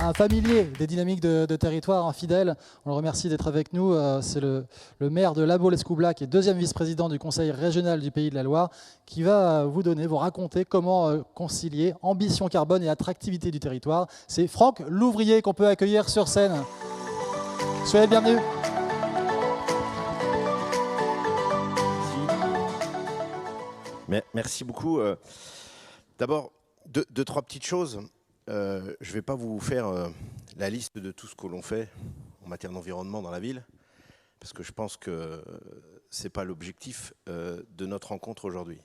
un familier des dynamiques de territoire, un fidèle. On le remercie d'être avec nous. C'est le maire de La Baule-Escoublac et deuxième vice-président du conseil régional du Pays de la Loire qui va vous raconter comment concilier ambition carbone et attractivité du territoire. C'est Franck Louvrier qu'on peut accueillir sur scène. Soyez bienvenus. Merci beaucoup. D'abord, deux, trois petites choses. Je ne vais pas vous faire la liste de tout ce que l'on fait en matière d'environnement dans la ville, parce que je pense que ce n'est pas l'objectif de notre rencontre aujourd'hui.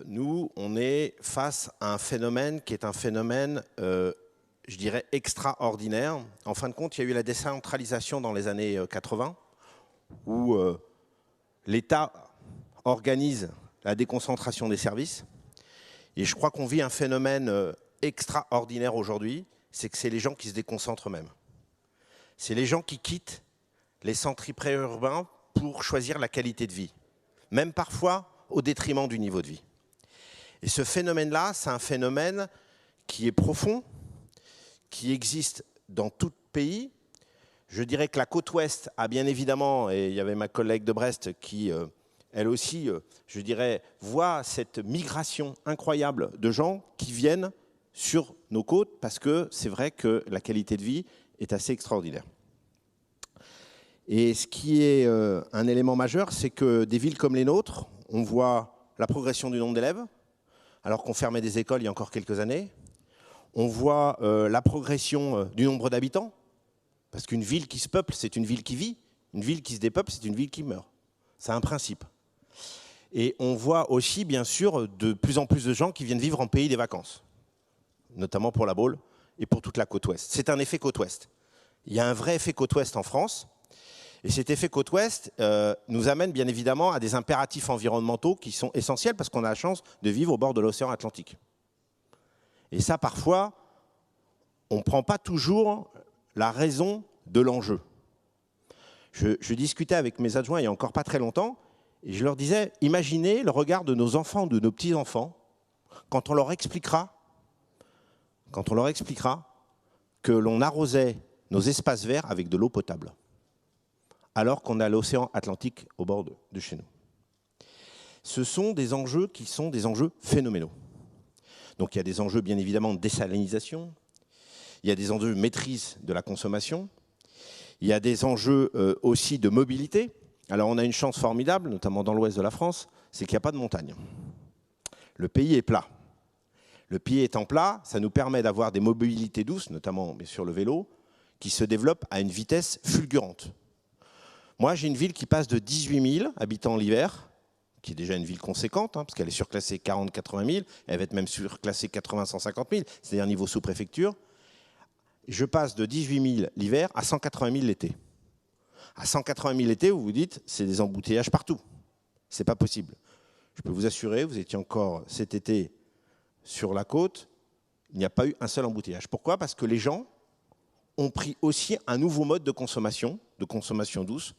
Nous, on est face à un phénomène qui est un phénomène, je dirais, extraordinaire. En fin de compte, il y a eu la décentralisation dans les années 80, où l'État organise la déconcentration des services. Et je crois qu'on vit un phénomène extraordinaire aujourd'hui, c'est que c'est les gens qui se déconcentrent eux-mêmes. C'est les gens qui quittent les centres préurbains pour choisir la qualité de vie, même parfois au détriment du niveau de vie. Et ce phénomène-là, c'est un phénomène qui est profond, qui existe dans tout pays. Je dirais que la côte ouest a bien évidemment, et il y avait ma collègue de Brest qui... elle aussi, je dirais, voit cette migration incroyable de gens qui viennent sur nos côtes parce que c'est vrai que la qualité de vie est assez extraordinaire. Et ce qui est un élément majeur, c'est que des villes comme les nôtres, on voit la progression du nombre d'élèves, alors qu'on fermait des écoles il y a encore quelques années. On voit la progression du nombre d'habitants, parce qu'une ville qui se peuple, c'est une ville qui vit. Une ville qui se dépeuple, c'est une ville qui meurt. C'est un principe. Et on voit aussi, bien sûr, de plus en plus de gens qui viennent vivre en pays des vacances, notamment pour la Baule et pour toute la côte ouest. C'est un effet côte ouest. Il y a un vrai effet côte ouest en France. Et cet effet côte ouest nous amène bien évidemment à des impératifs environnementaux qui sont essentiels parce qu'on a la chance de vivre au bord de l'océan Atlantique. Et ça, parfois, on ne prend pas toujours la raison de l'enjeu. Je discutais avec mes adjoints il n'y a encore pas très longtemps. Et je leur disais, imaginez le regard de nos enfants, de nos petits-enfants, quand on leur expliquera que l'on arrosait nos espaces verts avec de l'eau potable, alors qu'on a l'océan Atlantique au bord de chez nous. Ce sont des enjeux qui sont des enjeux phénoménaux. Donc il y a des enjeux bien évidemment de désalinisation, il y a des enjeux de maîtrise de la consommation, il y a des enjeux aussi de mobilité. Alors on a une chance formidable, notamment dans l'ouest de la France, c'est qu'il n'y a pas de montagne. Le pays est plat. Le pays étant plat, ça nous permet d'avoir des mobilités douces, notamment bien sûr le vélo, qui se développent à une vitesse fulgurante. Moi j'ai une ville qui passe de 18 000 habitants l'hiver, qui est déjà une ville conséquente, parce qu'elle est surclassée 40-80 000, elle va être même surclassée 80-150 000, c'est-à-dire niveau sous-préfecture. Je passe de 18 000 l'hiver à 180 000 l'été. À 180 000 l'été, vous vous dites, c'est des embouteillages partout. C'est pas possible. Je peux vous assurer, vous étiez encore cet été sur la côte, il n'y a pas eu un seul embouteillage. Pourquoi? Parce que les gens ont pris aussi un nouveau mode de consommation douce,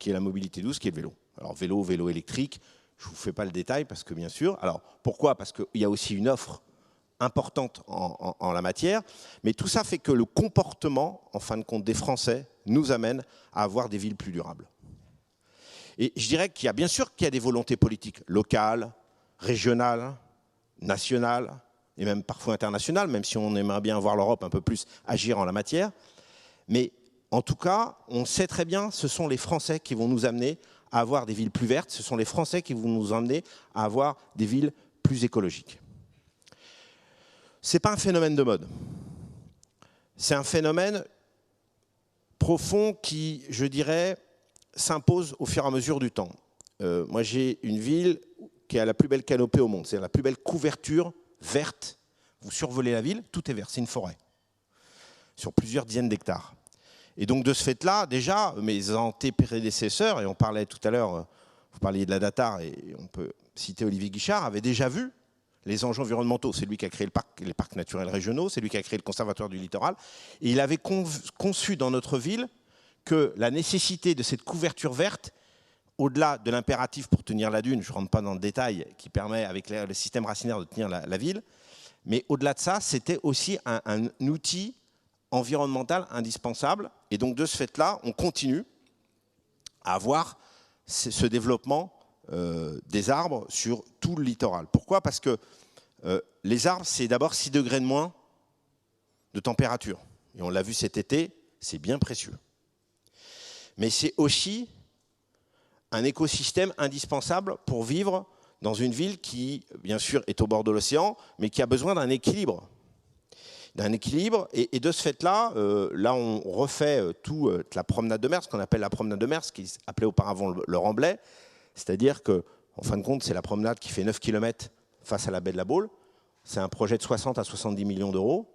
qui est la mobilité douce, qui est le vélo. Alors vélo électrique, je ne vous fais pas le détail parce que bien sûr. Alors pourquoi? Parce qu'il y a aussi une offre importante en la matière, mais tout ça fait que le comportement, en fin de compte, des Français nous amène à avoir des villes plus durables. Et je dirais qu'il y a bien sûr qu'il y a des volontés politiques locales, régionales, nationales, et même parfois internationales, même si on aimerait bien voir l'Europe un peu plus agir en la matière. Mais en tout cas, on sait très bien, ce sont les Français qui vont nous amener à avoir des villes plus vertes, ce sont les Français qui vont nous amener à avoir des villes plus écologiques. Ce n'est pas un phénomène de mode. C'est un phénomène profond qui, je dirais, s'impose au fur et à mesure du temps. Moi, j'ai une ville qui a la plus belle canopée au monde, c'est la plus belle couverture verte. Vous survolez la ville, tout est vert, c'est une forêt, sur plusieurs dizaines d'hectares. Et donc, de ce fait-là, déjà, mes antéprédécesseurs, et on parlait tout à l'heure, vous parliez de la DATAR, et on peut citer Olivier Guichard, avaient déjà vu les enjeux environnementaux. C'est lui qui a créé les parcs naturels régionaux, c'est lui qui a créé le conservatoire du littoral. Et il avait conçu dans notre ville que la nécessité de cette couverture verte, au-delà de l'impératif pour tenir la dune, je ne rentre pas dans le détail, qui permet avec le système racinaire de tenir la ville, mais au-delà de ça, c'était aussi un outil environnementale indispensable. Et donc de ce fait-là, on continue à avoir ce développement des arbres sur tout le littoral. Pourquoi? Parce que les arbres, c'est d'abord 6 degrés de moins de température. Et on l'a vu cet été, c'est bien précieux. Mais c'est aussi un écosystème indispensable pour vivre dans une ville qui, bien sûr, est au bord de l'océan, mais qui a besoin d'un équilibre. Et de ce fait-là, là on refait toute la promenade de mer, ce qu'on appelle la promenade de mer, ce qui s'appelait auparavant le Remblai, c'est-à-dire qu'en fin de compte, c'est la promenade qui fait 9 km face à la baie de la Baule. C'est un projet de 60 à 70 millions d'euros,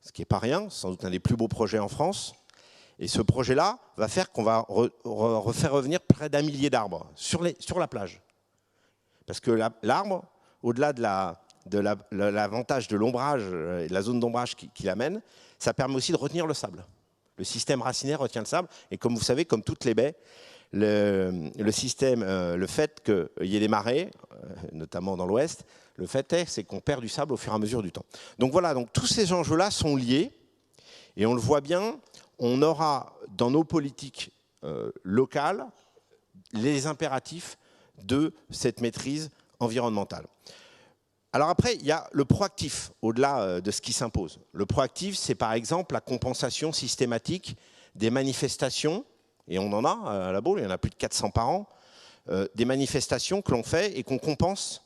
ce qui n'est pas rien, c'est sans doute un des plus beaux projets en France. Et ce projet-là va faire qu'on va refaire revenir près d'1 millier d'arbres sur la plage. Parce que l'arbre, au-delà de l'avantage de l'ombrage et de la zone d'ombrage qu'il amène, ça permet aussi de retenir le sable. Le système racinaire retient le sable. Et comme vous savez, comme toutes les baies, le fait qu'il y ait des marées, notamment dans l'ouest, le fait c'est qu'on perd du sable au fur et à mesure du temps. Donc voilà, donc tous ces enjeux-là sont liés. Et on le voit bien, on aura dans nos politiques locales les impératifs de cette maîtrise environnementale. Alors après, il y a le proactif, au-delà de ce qui s'impose. Le proactif, c'est par exemple la compensation systématique des manifestations, et on en a à la Baule, il y en a plus de 400 par an, des manifestations que l'on fait et qu'on compense,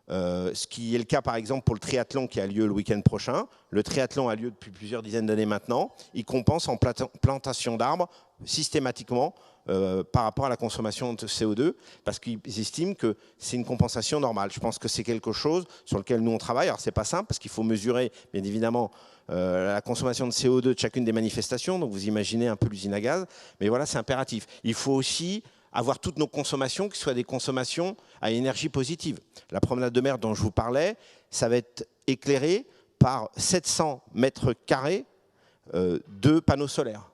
ce qui est le cas par exemple pour le triathlon qui a lieu le week-end prochain. Le triathlon a lieu depuis plusieurs dizaines d'années maintenant. Il compense en plantation d'arbres systématiquement par rapport à la consommation de CO2, parce qu'ils estiment que c'est une compensation normale. Je pense que c'est quelque chose sur lequel nous on travaille. Alors c'est pas simple, parce qu'il faut mesurer bien évidemment la consommation de CO2 de chacune des manifestations, donc vous imaginez un peu l'usine à gaz, mais voilà, c'est impératif. Il faut aussi avoir toutes nos consommations qui soient des consommations à énergie positive. La promenade de mer dont je vous parlais, ça va être éclairé par 700 mètres carrés de panneaux solaires.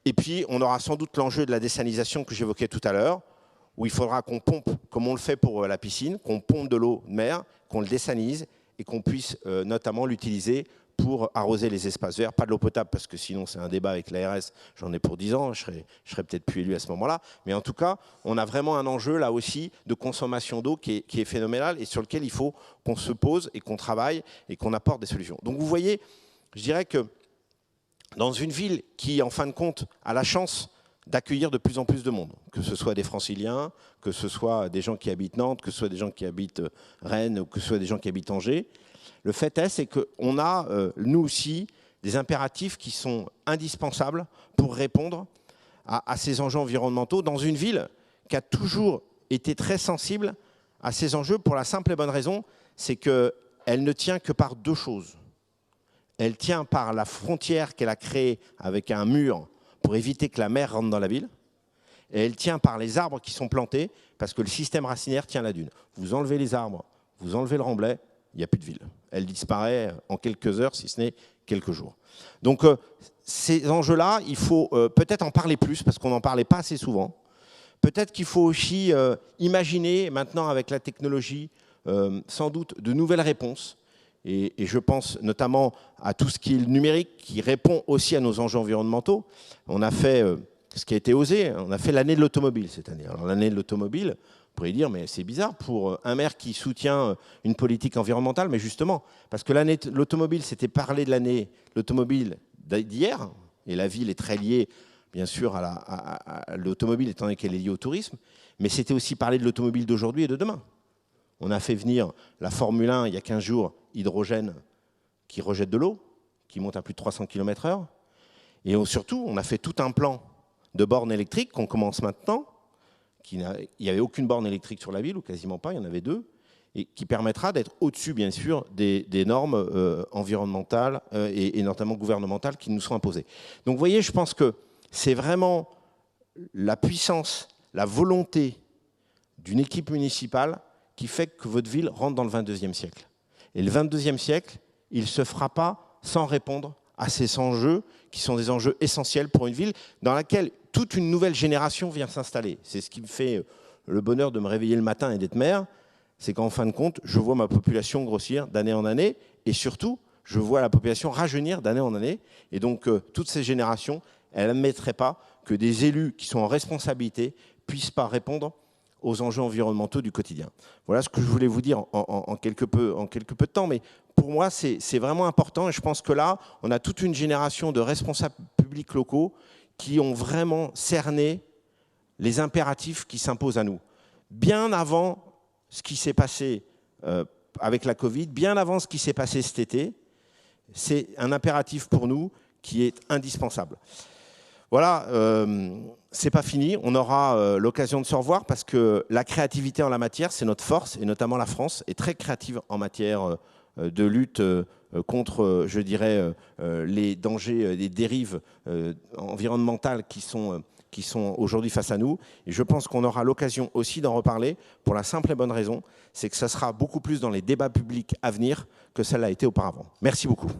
Et puis, on aura sans doute l'enjeu de la désalinisation que j'évoquais tout à l'heure, où il faudra qu'on pompe, comme on le fait pour la piscine, qu'on pompe de l'eau de mer, qu'on le désalinise et qu'on puisse notamment l'utiliser pour arroser les espaces verts. Pas de l'eau potable, parce que sinon c'est un débat avec l'ARS, j'en ai pour 10 ans, je serais peut-être plus élu à ce moment-là. Mais en tout cas, on a vraiment un enjeu là aussi de consommation d'eau qui est phénoménal et sur lequel il faut qu'on se pose et qu'on travaille et qu'on apporte des solutions. Donc vous voyez, je dirais que dans une ville qui, en fin de compte, a la chance d'accueillir de plus en plus de monde, que ce soit des Franciliens, que ce soit des gens qui habitent Nantes, que ce soit des gens qui habitent Rennes, ou que ce soit des gens qui habitent Angers, le fait est, c'est qu'on a, nous aussi, des impératifs qui sont indispensables pour répondre à ces enjeux environnementaux dans une ville qui a toujours été très sensible à ces enjeux pour la simple et bonne raison, c'est qu'elle ne tient que par deux choses. Elle tient par la frontière qu'elle a créée avec un mur pour éviter que la mer rentre dans la ville, et elle tient par les arbres qui sont plantés, parce que le système racinaire tient la dune. Vous enlevez les arbres, vous enlevez le Remblai, il n'y a plus de ville. Elle disparaît en quelques heures, si ce n'est quelques jours. Donc ces enjeux-là, il faut peut-être en parler plus, parce qu'on n'en parlait pas assez souvent. Peut-être qu'il faut aussi imaginer maintenant avec la technologie, sans doute, de nouvelles réponses. Et je pense notamment à tout ce qui est le numérique, qui répond aussi à nos enjeux environnementaux. On a fait ce qui a été osé, on a fait l'année de l'automobile cette année. Alors l'année de l'automobile, vous pourriez dire, mais c'est bizarre pour un maire qui soutient une politique environnementale, mais justement, parce que l'année de l'automobile, c'était parler de l'année de l'automobile d'hier, et la ville est très liée, bien sûr, à l'automobile, étant donné qu'elle est liée au tourisme, mais c'était aussi parler de l'automobile d'aujourd'hui et de demain. On a fait venir la Formule 1 il y a 15 jours, hydrogène, qui rejette de l'eau, qui monte à plus de 300 km/h. Et surtout, on a fait tout un plan de bornes électriques qu'on commence maintenant. Il n'y avait aucune borne électrique sur la ville, ou quasiment pas, il y en avait 2, et qui permettra d'être au-dessus, bien sûr, des normes environnementales et notamment gouvernementales qui nous sont imposées. Donc vous voyez, je pense que c'est vraiment la puissance, la volonté d'une équipe municipale qui fait que votre ville rentre dans le 22e siècle. Et le 22e siècle, il ne se fera pas sans répondre à ces enjeux qui sont des enjeux essentiels pour une ville dans laquelle toute une nouvelle génération vient s'installer. C'est ce qui me fait le bonheur de me réveiller le matin et d'être maire, c'est qu'en fin de compte, je vois ma population grossir d'année en année et surtout, je vois la population rajeunir d'année en année. Et donc, toutes ces générations, elles n'admettraient pas que des élus qui sont en responsabilité puissent pas répondre aux enjeux environnementaux du quotidien. Voilà ce que je voulais vous dire en quelque peu de temps. Mais pour moi, c'est vraiment important. Et je pense que là, on a toute une génération de responsables publics locaux qui ont vraiment cerné les impératifs qui s'imposent à nous. Bien avant ce qui s'est passé avec la Covid, bien avant ce qui s'est passé cet été, c'est un impératif pour nous qui est indispensable. Voilà, c'est pas fini, on aura l'occasion de se revoir parce que la créativité en la matière, c'est notre force, et notamment la France est très créative en matière de lutte contre, je dirais, les dangers, les dérives environnementales qui sont aujourd'hui face à nous. Et je pense qu'on aura l'occasion aussi d'en reparler pour la simple et bonne raison, c'est que ça sera beaucoup plus dans les débats publics à venir que ça l'a été auparavant. Merci beaucoup.